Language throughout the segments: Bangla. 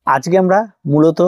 আজকে আমরা মূলত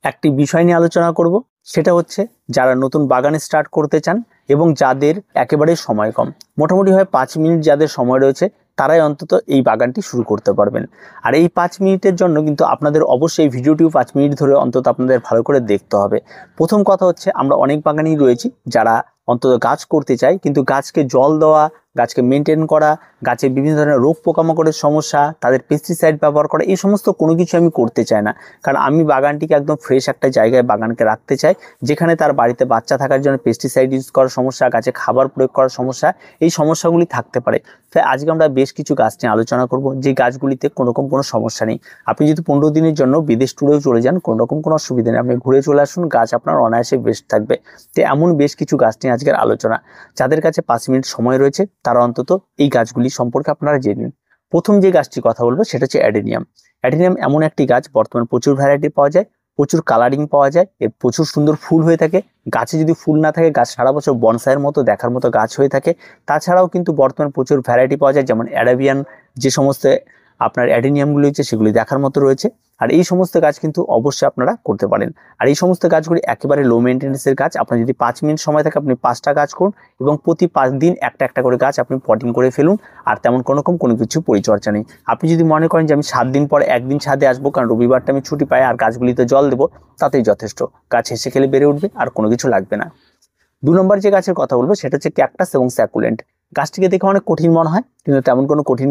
একটি বিষয় নিয়ে আলোচনা করব, সেটা হচ্ছে যারা নতুন বাগান স্টার্ট করতে চান এবং যাদের একেবারে সময় কম, মোটামুটিভাবে 5 মিনিট যাদের সময় রয়েছে তারাই অন্তত এই বাগানটি শুরু করতে পারবেন। আর এই 5 মিনিটের জন্য কিন্তু আপনাদের অবশ্যই ভিডিওটিও 5 মিনিট ধরে অন্তত আপনাদের ভালো করে দেখতে হবে। প্রথম কথা হচ্ছে, আমরা অনেক বাগানেই রয়েছি যারা অন্তত গাছ করতে চায়, কিন্তু গাছকে জল দেওয়া, গাছকে মেনটেন করা, গাছে বিভিন্ন ধরনের রোগ পোকামাকড়ের সমস্যা, তাদের পেস্টিসাইড ব্যবহার করা, এই সমস্ত কোনো কিছু আমি করতে চাই না। কারণ আমি বাগানটিকে একদম ফ্রেশ একটা জায়গায় বাগানকে রাখতে চাই, যেখানে তার বাড়িতে বাচ্চা থাকার জন্য পেস্টিসাইড ইউজ করার সমস্যা, গাছে খাবার প্রয়োগ করার সমস্যা, এই সমস্যাগুলি থাকতে পারে। তাই আজকে আমরা বেশ কিছু গাছ নিয়ে আলোচনা করব যে গাছগুলিতে কোনোরকম কোনো সমস্যা নেই। আপনি যদি 15 দিনের জন্য বিদেশ ট্যুরেও চলে যান, কোনোরকম কোনো অসুবিধা নেই, আপনি ঘুরে চলে আসুন, গাছ আপনার অনায়াসে বেস্ট থাকবে। তো এমন বেশ কিছু গাছ নিয়ে আজকের আলোচনা। যাদের কাছে 5 মিনিট সময় রয়েছে তারা অন্তত এই গাছগুলি সম্পর্কে আপনারা জেনে নিন। প্রথম যে গাছটির কথা বলবো সেটা হচ্ছে অ্যাডেনিয়াম। অ্যাডেনিয়াম এমন একটি গাছ, বর্তমানে প্রচুর ভ্যারাইটি পাওয়া যায়, প্রচুর কালারিং পাওয়া যায়, এর প্রচুর সুন্দর ফুল হয়ে থাকে। গাছে যদি ফুল না থাকে, গাছ সারা বছর বনসাইয়ের মতো দেখার মতো গাছ হয়ে থাকে। তাছাড়াও কিন্তু বর্তমানে প্রচুর ভ্যারাইটি পাওয়া যায়, যেমন অ্যারাবিয়ান যে সমস্ত আপনার অ্যাডেনিয়ামগুলি হচ্ছে সেগুলি দেখার মতো রয়েছে। আর এই সমস্ত গাছ কিন্তু অবশ্যই আপনারা করতে পারেন। আর এই সমস্ত গাছগুলি একেবারে লো মেনটেন্যান্সের গাছ। আপনার যদি 5 মিনিট সময় থাকে, আপনি 5টা গাছ করুন এবং প্রতি 5 দিন একটা একটা করে গাছ আপনি পটিং করে ফেলুন। আর তেমন কোনো কিছু পরিচর্যা নেই। আপনি যদি মনে করেন যে আমি 7 দিন পরে একদিন ছাদে আসবো, কারণ রবিবারটা আমি ছুটি পাই, আর গাছগুলিতে জল দেবো, তাতেই যথেষ্ট। গাছ হেসে খেলে বেড়ে উঠবে, আর কোনো কিছু লাগবে না। 2 নম্বর যে গাছের কথা বলবো সেটা হচ্ছে ক্যাকটাস এবং স্যাকুলেন্ট। গাছটিকে দেখে অনেক কঠিন মনে হয়, কিন্তু তেমন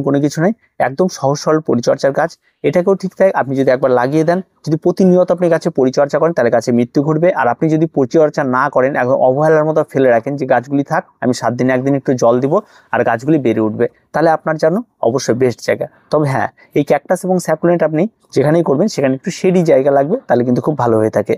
কোনো কিছু নেই, একদম সহজ সরল পরিচর্যার গাছ। এটাকেও ঠিক তাই, আপনি যদি একবার লাগিয়ে দেন, যদি প্রতিনিয়ত আপনি গাছে পরিচর্যা করেন, তাহলে গাছে মৃত্যু ঘটবে। আর আপনি যদি পরিচর্যা না করেন, একদম অবহেলার মতো ফেলে রাখেন যে গাছগুলি থাক, আমি 7 দিনে একদিন একটু জল দিব আর গাছগুলি বেড়ে উঠবে, তাহলে আপনার জন্য অবশ্যই বেস্ট জায়গা। তবে হ্যাঁ, এই ক্যাকটাস এবং স্যাকুলেন্ট আপনি যেখানেই করবেন সেখানে একটু শেডি জায়গা লাগবে, তাহলে কিন্তু খুব ভালো হয়ে থাকে।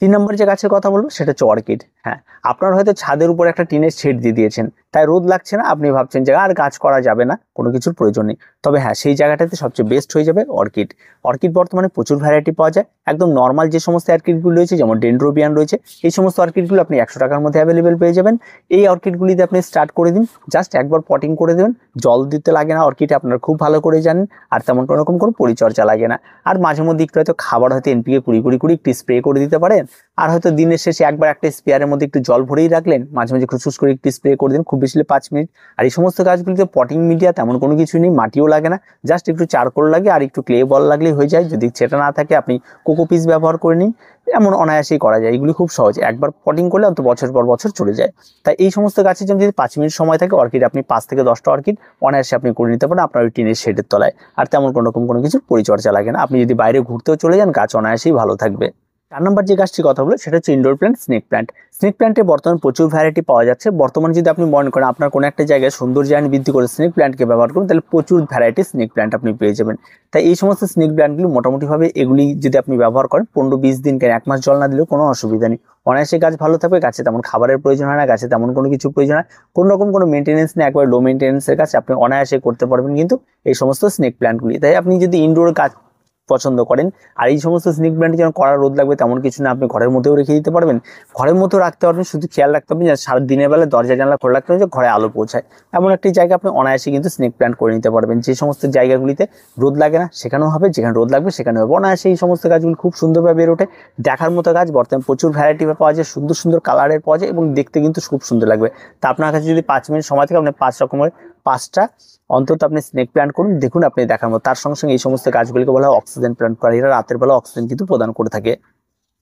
3 নম্বর যে গাছের কথা বলবো সেটা হচ্ছে অর্কিড। হ্যাঁ, আপনার হয়তো ছাদের উপর একটা টিনের শেড দিয়ে দিয়েছেন, তাই রোদ লাগছে না, আপনি ভাবছেন যে আর গাছ করা যাবে না, কোনো কিছুর প্রয়োজন নেই। তবে হ্যাঁ, সেই জায়গাটাতে সবচেয়ে বেস্ট হয়ে যাবে অর্কিড। অর্কিড বর্তমানে প্রচুর ভ্যারাইটি পাওয়া যায়। একদম নর্মাল যে সমস্ত অর্কিডগুলো রয়েছে, যেমন ডেনড্রোবিয়ান রয়েছে, এই সমস্ত অর্কিডগুলো আপনি 100 টাকার মধ্যে অ্যাভেলেবেল পেয়ে যাবেন। এই অর্কিডগুলিতে আপনি স্টার্ট করে দিন, জাস্ট একবার পটিং করে দেবেন, জল দিতে লাগে না, অর্কিড আপনারা খুব ভালো করে জানেন, আর তেমন কোনো পরিচর্যা লাগে না। আর মাঝে মধ্যে একটু হয়তো খাবার হয়তো এনপিকে 20 একটু স্প্রে করে দিতে পারেন। আর হয়তো দিনের শেষে একবার একটা স্পেয়ারের মধ্যে একটু জল ভরেই রাখলেন, মাঝে মাঝে খুচুস করে একটু স্প্রে করে দিন, খুব বেশি 5 মিনিট। আর এই সমস্ত গাছগুলিতে পটিং মিডিয়া তেমন কোনো কিছু নেই, মাটিও লাগে না, জাস্ট একটু চারকোল লাগে আর একটু ক্লে বল লাগলেই হয়ে যায়। যদি সেটা না থাকে, আপনি কোকোপিস ব্যবহার করে নিন, এমন অনায়াসেই করা যায়। এগুলি খুব সহজ, একবার পটিং করলে অন্তত বছর পর বছর চলে যায়। তাই এই সমস্ত গাছের জন্য যদি 5 মিনিট সময় থাকে, অর্কিড আপনি 5 থেকে 10টা অর্কিড অনায়াসে আপনি করে নিতে পারেন আপনার ওই টিনের শেডের তলায়। আর তেমন কোনো কিছু পরিচর্যা লাগে না। আপনি যদি বাইরে ঘুরতেও চলে যান, গাছ অনায়াসেই ভালো থাকবে। 4 নম্বর যে গাছটির কথা বলে সেটা হচ্ছে indoor plant, snake plant. Snake প্ল্যান্টে বর্তমানে প্রচুর ভ্যারাইটি পাওয়া যাচ্ছে। বর্তমানে যদি আপনি মনে করেন আপনার কোনো একটা জায়গায় সৌন্দর্যায়ন বৃদ্ধি করে স্নেক প্ল্যান্টকে ব্যবহার করুন, তাহলে প্রচুর ভ্যারাইটি স্নেক প্ল্যান্ট আপনি পেয়ে যাবেন। তাই এই সমস্ত স্নেক প্ল্যান্টগুলি মোটামুটিভাবে এগুলি যদি আপনি ব্যবহার করেন, 15-20 দিন, 1 মাস জল না দিলেও কোনো অসুবিধা নেই, অনায়াসে গাছ ভালো থাকবে। গাছে তেমন খাবারের প্রয়োজন হয় না, গাছে তেমন কোনো কিছু প্রয়োজন হয়, কোনো মেনটেন্যান্স নেই, একবার লো মেনটেন্যান্সের গাছ আপনি অনায়াসে করতে পারবেন কিন্তু এই সমস্ত স্নেক প্ল্যান্টগুলি। তাই আপনি যদি ইনডোর গাছ পছন্দ করেন, আর এই সমস্ত স্নেক প্ল্যান্ট যেন কড়া রোদ লাগবে তেমন কিছু না, আপনি ঘরের মধ্যেও রেখে দিতে পারবেন, ঘরের মধ্যেও রাখতে পারবেন। শুধু খেয়াল রাখতে হবে যে সারা দিনের বেলা দরজা জানলা খোলা রাখতে হবে, যে ঘরে আলো পৌঁছায়, এমন একটি জায়গা আপনি অনায়াসে কিন্তু স্নেক প্ল্যান্ট করে নিতে পারবেন। যে সমস্ত জায়গাগুলিতে রোদ লাগে না সেখানেও হবে, যেখানে রোদ লাগবে সেখানে হবে, অনায়াসে এই সমস্ত গাছগুলি খুব সুন্দরভাবে বের ওঠে। দেখার মতো গাছ, বর্তমানে প্রচুর ভ্যারাইটি পাওয়া যায়, সুন্দর সুন্দর কালারের পাওয়া যায় এবং দেখতে কিন্তু খুব সুন্দর লাগবে। তা আপনার কাছে যদি 5 মিনিট সময় থাকে, আপনি 5 রকমের 5টা অন্তত আপনি স্নেক প্ল্যান্ট করুন, দেখুন আপনি দেখার মতো। তার সঙ্গে সঙ্গে এই সমস্ত গাছগুলিকে বলা হয় অক্সিজেন প্ল্যান্ট, করে এরা রাতের বেলা অক্সিজেন কিন্তু প্রদান করে থাকে।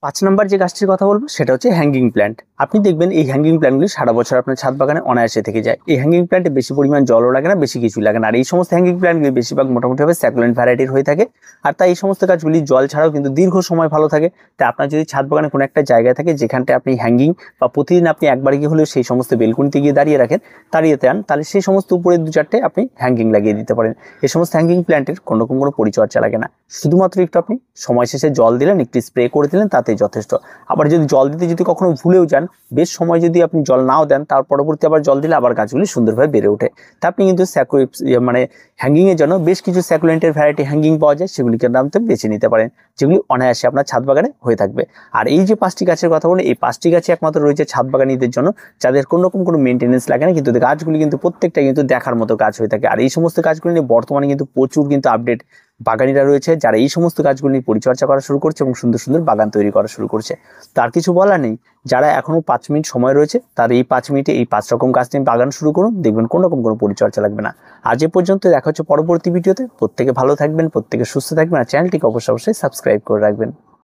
5 নম্বর যে গাছটির কথা বলবো সেটা হচ্ছে হ্যাঙ্গিং প্ল্যান্ট। আপনি দেখবেন এই হ্যাঙ্গিং প্ল্যান্টগুলি সারা বছর আপনার ছাদ বাগানে অনায়াসে থেকে যায়। এই হ্যাঙ্গিং প্ল্যান্টে বেশি পরিমাণ জলও লাগে না, বেশি কিছু লাগে না। আর এই সমস্ত হ্যাঙ্গিং প্ল্যান্টগুলি বেশিরভাগ মোটামুটিভাবে স্যাকুলেন্ট ভ্যারাইটির হয়ে থাকে। আর তাই এই সমস্ত গাছগুলি জল ছাড়াও কিন্তু দীর্ঘ সময় ভালো থাকে। তাই আপনার যদি ছাদ বাগানে কোনো একটা জায়গায় থাকে যেখানটা আপনি হ্যাঙ্গিং বা প্রতিদিন আপনি একবার গিয়ে হলেও সেই সমস্ত বেলকুনিতে গিয়ে দাঁড়িয়ে দেন, তাহলে সেই সমস্ত উপরে 2-4টে আপনি হ্যাঙ্গিং লাগিয়ে দিতে পারেন। এই সমস্ত হ্যাঙ্গিং প্ল্যান্টের কোনো পরিচর্যা লাগে না, শুধুমাত্র একটু আপনি সময় শেষে জল দিলেন, একটু স্প্রে করে দিলেন, তাতেই যথেষ্ট। আবার যদি জল দিতে যদি কখনো ভুলেও যান, বেশ সময় যদি আপনি জল নাও দেন, তার পরবর্তী আবার জল দিলে আবার গাছগুলি সুন্দরভাবে বেড়ে ওঠে। তা আপনি কিন্তু হ্যাঙ্গিং এর জন্য বেশ কিছু স্যাকুলেন্টের ভ্যারাইটি হ্যাঙ্গিং পাওয়া যায়, সেগুলিকে নামতে বেছে নিতে পারেন, যেগুলি অনায়াসে আপনার ছাদ বাগানে হয়ে থাকবে। আর এই যে 5টি গাছের কথা বলে, এই 5টি গাছই একমাত্র রয়েছে ছাদ বাগানীদের জন্য, যাদের কোনো মেনটেন্যান্স লাগে না, কিন্তু গাছগুলি কিন্তু প্রত্যেকটা কিন্তু দেখার মতো গাছ হয়ে থাকে। আর এই সমস্ত গাছগুলি নিয়ে বর্তমানে কিন্তু প্রচুর কিন্তু আপডেট বাগানিরা রয়েছে যারা এই সমস্ত গাছগুলি নিয়ে পরিচর্যা করা শুরু করছে এবং সুন্দর সুন্দর বাগান তৈরি করা শুরু করছে। তার কিছু বলার নেই, যারা এখনও 5 মিনিট সময় রয়েছে তার এই 5 মিনিটে এই 5 রকম গাছ নিয়ে বাগান শুরু করুন, দেখবেন কোনো রকম কোনো পরিচর্যা লাগবে না। আজ এ পর্যন্ত, দেখা হচ্ছে পরবর্তী ভিডিওতে। প্রত্যেকে ভালো থাকবেন, প্রত্যেকে সুস্থ থাকবেন, আর চ্যানেলটিকে অবশ্যই সাবস্ক্রাইব করে রাখবেন।